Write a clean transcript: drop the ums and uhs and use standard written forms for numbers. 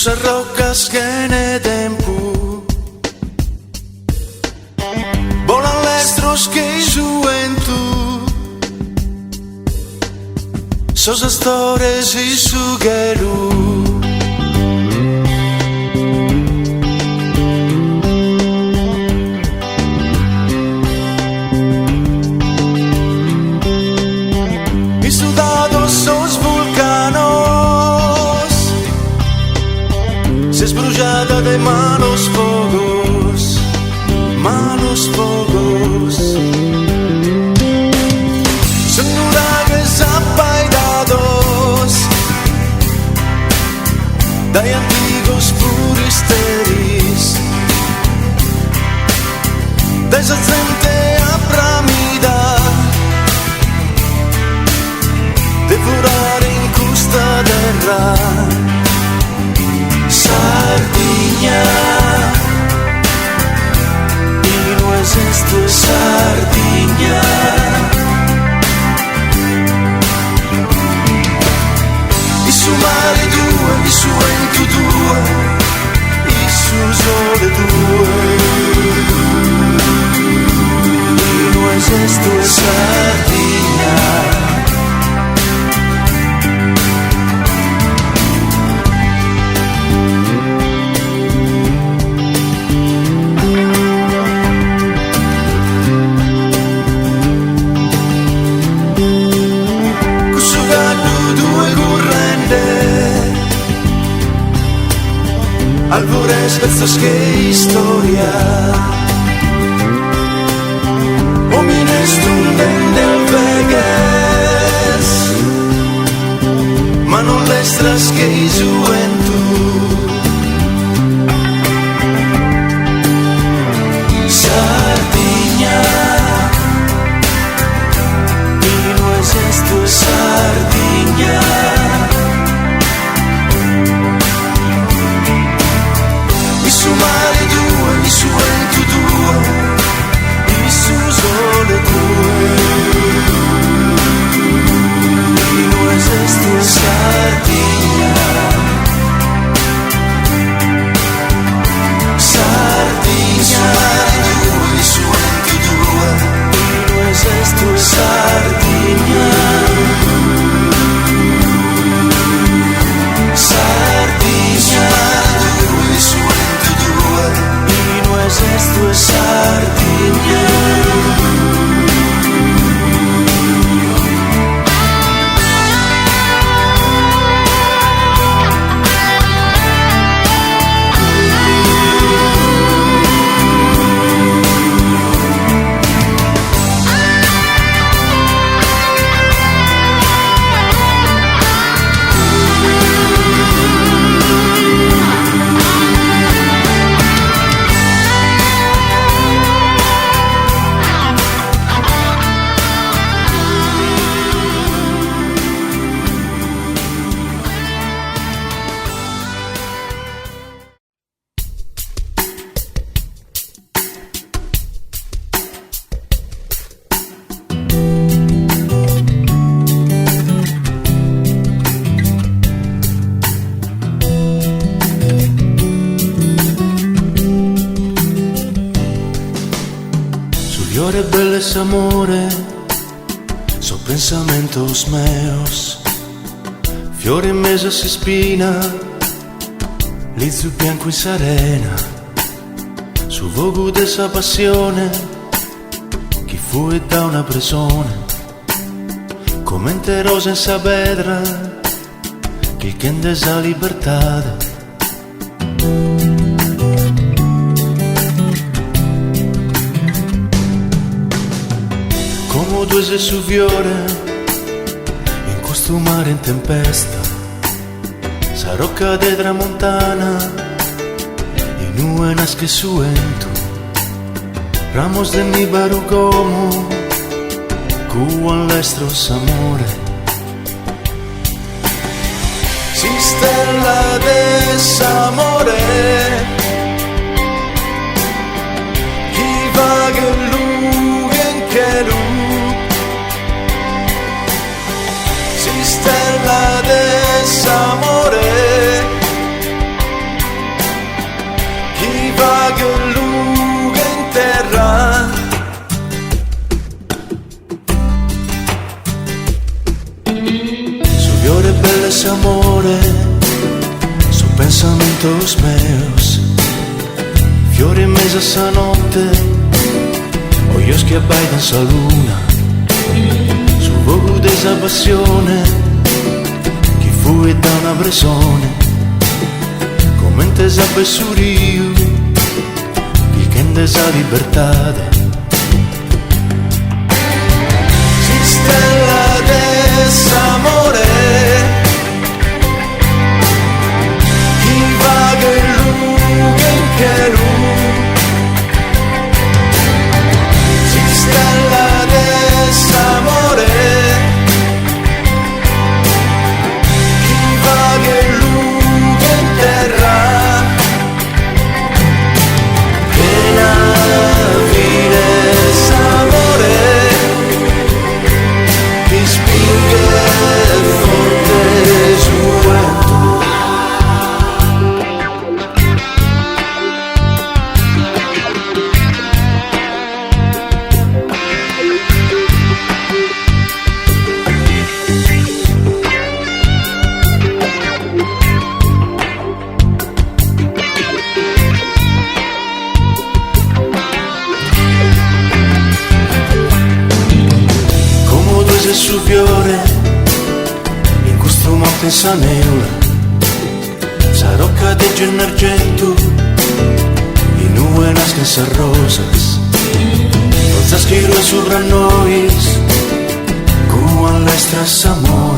Sus rocas que ne tempo volan lestros que juventud. Sos stories y su gelu. Y sudados sos vulcanos. Se esbrullada de malos fogos, malos fogos. Son nubes apaidados dai antigos puristeris, da esa gente abramida, devorare in custa terra. Sardigna, y no es esto Sardigna. Y su mare due, y su vento due, y su sole due. Y no es esto Sardigna. Albores pezos que historia homines tunden del vegues ma non lestras que juventud. Sardigna, y no es esto Sardigna. Su mare due, il suo vento due, il suo sole due. Non esiste Sardigna. Sardigna, il suo vento due, non esiste Sardigna. Sardigna, il suo y no es esto Sardigna. Amore, son pensamientos meus, fiore in mezzo si spina, lizzo bianco in serena, su vogo dessa passione, chi fu e da una prigione, come rosa in Saavedra, che kende esa libertà. Due se su fiore in questo mare in tempesta, sa rocca de tramontana in una nasce su vento, ramos de mi barugomo cu all'estros amore. Si stella desamore chi va che lui che lui stella desamore ese amore son pensamientos meus. Fiori in mezzo a esa notte, hoyos que abbaidan sa luna. Su vogo de esa passione, che fu da una bresone, come in tesa bessurio, che kende esa libertà. Si stella d'amore, chi vaga in luce in che si stella d'amore, chi vaga in luce in terra, che navire s'amore, chi spinge forte su vento. Su fiore in questo monte sa neula, sarò cadeggio in argento in nube nascen sa rosas, rosas que iron sobre noi como a nuestras amores.